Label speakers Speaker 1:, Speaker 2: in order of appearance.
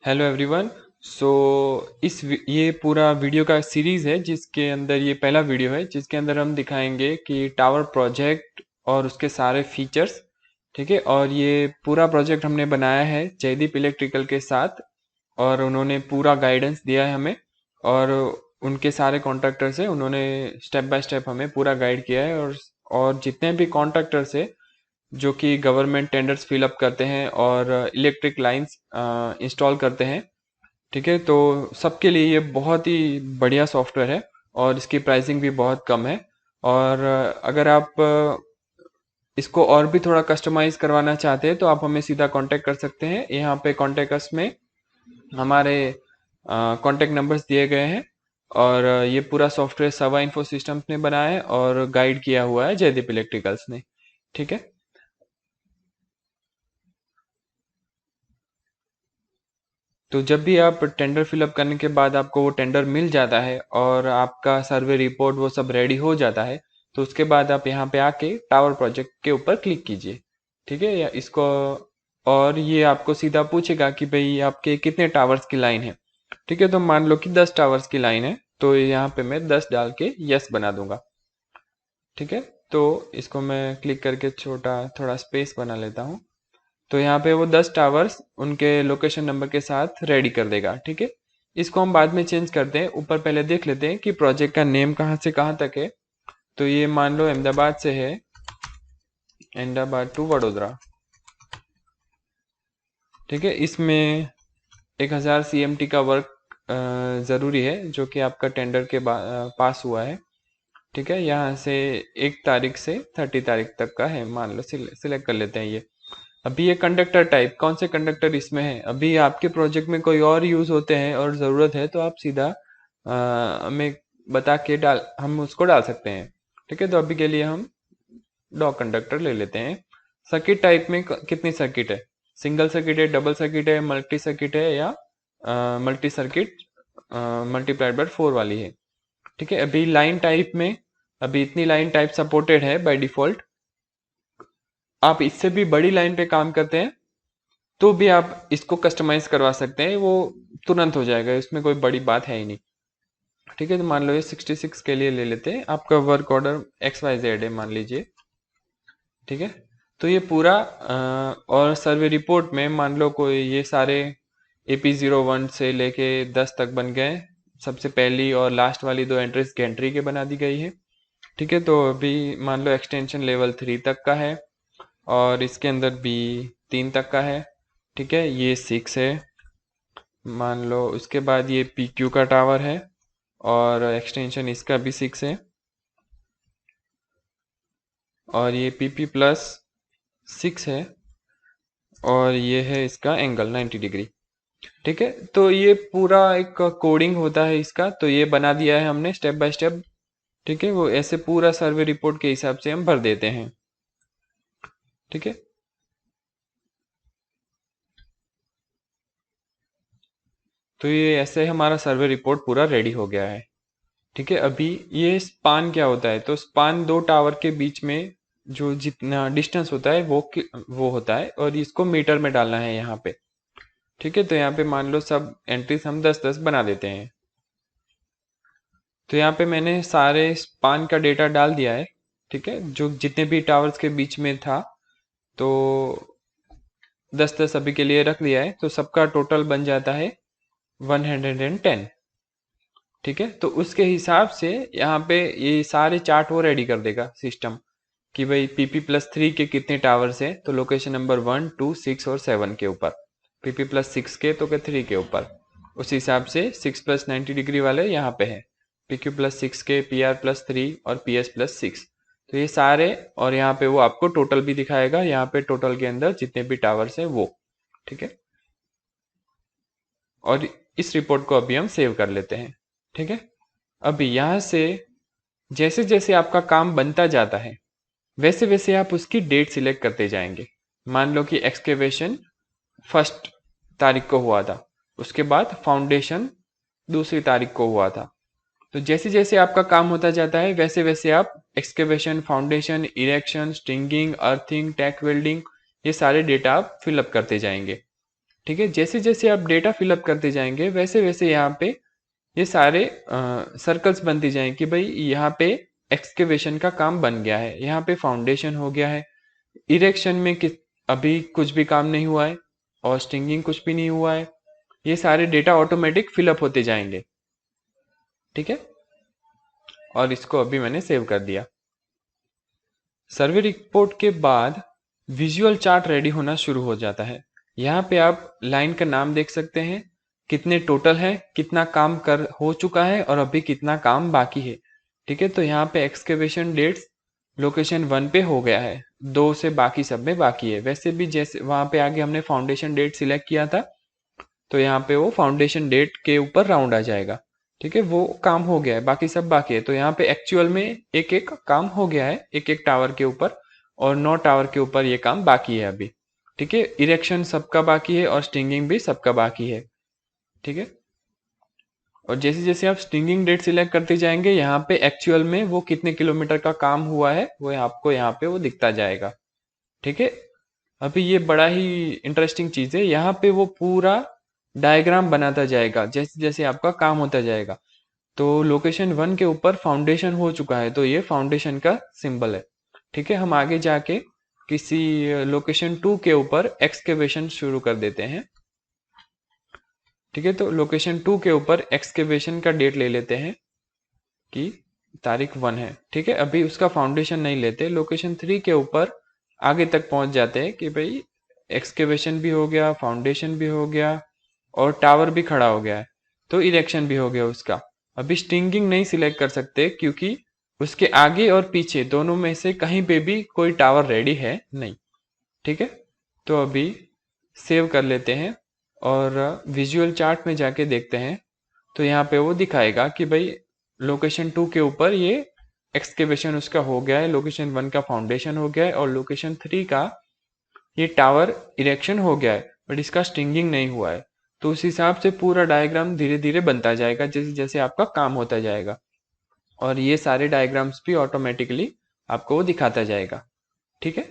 Speaker 1: Hello everyone. सो ये पूरा video का सीरीज है जिसके अंदर ये पहला वीडियो है जिसके अंदर हम दिखाएंगे कि टावर प्रोजेक्ट और उसके सारे फीचर्स। ठीक है, और ये पूरा प्रोजेक्ट हमने बनाया है जयदीप इलेक्ट्रिकल के साथ और उन्होंने पूरा गाइडेंस दिया है हमें। और उनके सारे कॉन्ट्रैक्टर्स हैं, उन्होंने स्टेप बाय स्टेप हमें पूरा गाइड किया है। और जितने भी कॉन्ट्रैक्टर्स हैं जो कि गवर्नमेंट टेंडर्स फिलअप करते हैं और इलेक्ट्रिक लाइंस इंस्टॉल करते हैं, ठीक है, तो सबके लिए ये बहुत ही बढ़िया सॉफ्टवेयर है और इसकी प्राइसिंग भी बहुत कम है। और अगर आप इसको और भी थोड़ा कस्टमाइज करवाना चाहते हैं तो आप हमें सीधा कांटेक्ट कर सकते हैं। यहाँ पे कांटेक्ट अस में हमारे कांटेक्ट नंबर्स दिए गए हैं। और ये पूरा सॉफ्टवेयर सवा इन्फो सिस्टम्स ने बनाया है और गाइड किया हुआ है जयदीप इलेक्ट्रिकल्स ने। ठीक है। तो जब भी आप टेंडर फिलअप करने के बाद आपको वो टेंडर मिल जाता है और आपका सर्वे रिपोर्ट वो सब रेडी हो जाता है, तो उसके बाद आप यहाँ पे आके टावर प्रोजेक्ट के ऊपर क्लिक कीजिए। ठीक है, या इसको, और ये आपको सीधा पूछेगा कि भाई आपके कितने टावर्स की लाइन है। ठीक है, तो मान लो कि 10 टावर्स की लाइन है, तो यहाँ पे मैं 10 डाल के यस बना दूंगा। ठीक है, तो इसको मैं क्लिक करके छोटा थोड़ा स्पेस बना लेता हूँ। तो यहाँ पे वो 10 टावर्स उनके लोकेशन नंबर के साथ रेडी कर देगा। ठीक है, इसको हम बाद में चेंज करते हैं। ऊपर पहले देख लेते हैं कि प्रोजेक्ट का नेम कहाँ से कहाँ तक है। तो ये मान लो अहमदाबाद से है, अहमदाबाद टू वडोदरा। ठीक है, इसमें 1000 CMT का वर्क ज़रूरी है जो कि आपका टेंडर के पास हुआ है। ठीक है, यहाँ से 1 तारीख से 30 तारीख तक का है, मान लो सिलेक्ट कर लेते हैं ये। अभी ये कंडक्टर टाइप, कौन से कंडक्टर इसमें है, अभी आपके प्रोजेक्ट में कोई और यूज होते हैं और ज़रूरत है तो आप सीधा हमें बता के हम उसको डाल सकते हैं। ठीक है, तो अभी के लिए हम डॉग कंडक्टर ले लेते हैं। सर्किट टाइप में कितनी सर्किट है, सिंगल सर्किट है, डबल सर्किट है, मल्टी सर्किट है, या मल्टी सर्किट मल्टीप्लाइड बाय 4 वाली है। ठीक है, अभी लाइन टाइप में अभी इतनी लाइन टाइप सपोर्टेड है बाय डिफॉल्ट। आप इससे भी बड़ी लाइन पे काम करते हैं तो भी आप इसको कस्टमाइज करवा सकते हैं, वो तुरंत हो जाएगा, इसमें कोई बड़ी बात है ही नहीं। ठीक है, तो मान लो ये 66 के लिए ले लेते हैं। आपका वर्क ऑर्डर XYZ है मान लीजिए। ठीक है, तो ये पूरा और सर्वे रिपोर्ट में मान लो कोई ये सारे AP01 से लेके 10 तक बन गए। सबसे पहली और लास्ट वाली 2 एंट्रीज गैंट्री के बना दी गई है। ठीक है, तो अभी मान लो एक्सटेंशन लेवल 3 तक का है और इसके अंदर भी 3 तक का है। ठीक है, ये 6 है मान लो। उसके बाद ये PQ का टावर है और एक्सटेंशन इसका भी 6 है। और ये PP+6 है और ये है इसका एंगल 90 डिग्री। ठीक है, तो ये पूरा एक कोडिंग होता है इसका, तो ये बना दिया है हमने स्टेप बाय स्टेप। ठीक है, वो ऐसे पूरा सर्वे रिपोर्ट के हिसाब से हम भर देते हैं। ठीक है, तो ये ऐसे हमारा सर्वे रिपोर्ट पूरा रेडी हो गया है। ठीक है, अभी ये स्पान क्या होता है, तो स्पान 2 टावर के बीच में जो जितना डिस्टेंस होता है वो होता है और इसको मीटर में डालना है यहाँ पे। ठीक है, तो यहाँ पे मान लो सब एंट्रीज हम 10-10 बना देते हैं। तो यहाँ पे मैंने सारे स्पान का डेटा डाल दिया है। ठीक है, जो जितने भी टावर्स के बीच में था, तो 10-10 अभी के लिए रख दिया है, तो सबका टोटल बन जाता है 110। ठीक है, तो उसके हिसाब से यहाँ पे ये सारे चार्ट वो रेडी कर देगा सिस्टम कि भाई PP+3 के कितने टावर्स है, तो लोकेशन नंबर 1, 2, 6 और 7 के ऊपर, PP+6 के तो के 3 के ऊपर। उस हिसाब से 6+90 डिग्री वाले यहाँ पे है, PQ+6 के, PR+3 और PS+6। तो ये सारे, और यहाँ पे वो आपको टोटल भी दिखाएगा, यहाँ पे टोटल के अंदर जितने भी टावर्स है वो। ठीक है, और इस रिपोर्ट को अभी हम सेव कर लेते हैं। ठीक है, अभी यहाँ से जैसे जैसे आपका काम बनता जाता है वैसे वैसे आप उसकी डेट सिलेक्ट करते जाएंगे। मान लो कि एक्सकेवेशन 1 तारीख को हुआ था, उसके बाद फाउंडेशन 2 तारीख को हुआ था। तो जैसे जैसे आपका काम होता जाता है वैसे वैसे आप excavation, foundation, erection, stringing, earthing, tack welding, ये सारे डेटा आप फिलअप करते जाएंगे। ठीक है, जैसे जैसे आप डेटा फिलअप करते जाएंगे वैसे वैसे यहाँ पे ये सारे सर्कल्स बनती जाएं कि भाई यहाँ पे एक्सकेवेशन का काम बन गया है, यहाँ पे फाउंडेशन हो गया है, इरेक्शन में अभी कुछ भी काम नहीं हुआ है और स्टिंगिंग कुछ भी नहीं हुआ है। ये सारे डेटा ऑटोमेटिक फिलअप होते जाएंगे। ठीक है, और इसको अभी मैंने सेव कर दिया। सर्वे रिपोर्ट के बाद विजुअल चार्ट रेडी होना शुरू हो जाता है। यहाँ पे आप लाइन का नाम देख सकते हैं, कितने टोटल है, कितना काम कर हो चुका है और अभी कितना काम बाकी है। ठीक है, तो यहाँ पे एक्सकेवेशन डेट्स लोकेशन 1 पे हो गया है, 2 से बाकी सब में बाकी है। वैसे भी जैसे वहां पे आगे हमने फाउंडेशन डेट सिलेक्ट किया था, तो यहाँ पे वो फाउंडेशन डेट के ऊपर राउंड आ जाएगा। ठीक है, वो काम हो गया है, बाकी सब बाकी है। तो यहाँ पे एक्चुअल में एक एक काम हो गया है, एक एक टावर के ऊपर, और 9 टावर के ऊपर ये काम बाकी है अभी। ठीक है, इरेक्शन सबका बाकी है और स्टिंगिंग भी सबका बाकी है। ठीक है, और जैसे जैसे आप स्टिंगिंग डेट सिलेक्ट करते जाएंगे यहाँ पे एक्चुअल में वो कितने किलोमीटर का काम हुआ है वो आपको यहाँ पे वो दिखता जाएगा। ठीक है, अभी ये बड़ा ही इंटरेस्टिंग चीज है, यहाँ पे वो पूरा डायग्राम बनाता जाएगा जैसे जैसे आपका काम होता जाएगा। तो लोकेशन 1 के ऊपर फाउंडेशन हो चुका है, तो ये फाउंडेशन का सिंबल है। ठीक है, हम आगे जाके किसी लोकेशन 2 के ऊपर एक्सकेवेशन शुरू कर देते हैं। ठीक है, तो लोकेशन 2 के ऊपर एक्सकेवेशन का डेट ले लेते हैं कि तारीख 1 है। ठीक है, अभी उसका फाउंडेशन नहीं लेते, लोकेशन 3 के ऊपर आगे तक पहुंच जाते हैं कि भाई एक्सकेवेशन भी हो गया, फाउंडेशन भी हो गया और टावर भी खड़ा हो गया है, तो इरेक्शन भी हो गया उसका। अभी स्टिंगिंग नहीं सिलेक्ट कर सकते क्योंकि उसके आगे और पीछे दोनों में से कहीं पे भी कोई टावर रेडी है नहीं। ठीक है, तो अभी सेव कर लेते हैं और विजुअल चार्ट में जाके देखते हैं। तो यहाँ पे वो दिखाएगा कि भाई लोकेशन 2 के ऊपर ये एक्सकेवेशन उसका हो गया है, लोकेशन 1 का फाउंडेशन हो गया है और लोकेशन 3 का ये टावर इरेक्शन हो गया है, बट इसका स्टिंगिंग नहीं हुआ है। तो उस हिसाब से पूरा डायग्राम धीरे धीरे बनता जाएगा जैसे जैसे आपका काम होता जाएगा, और ये सारे डायग्राम्स भी ऑटोमेटिकली आपको वो दिखाता जाएगा। ठीक है।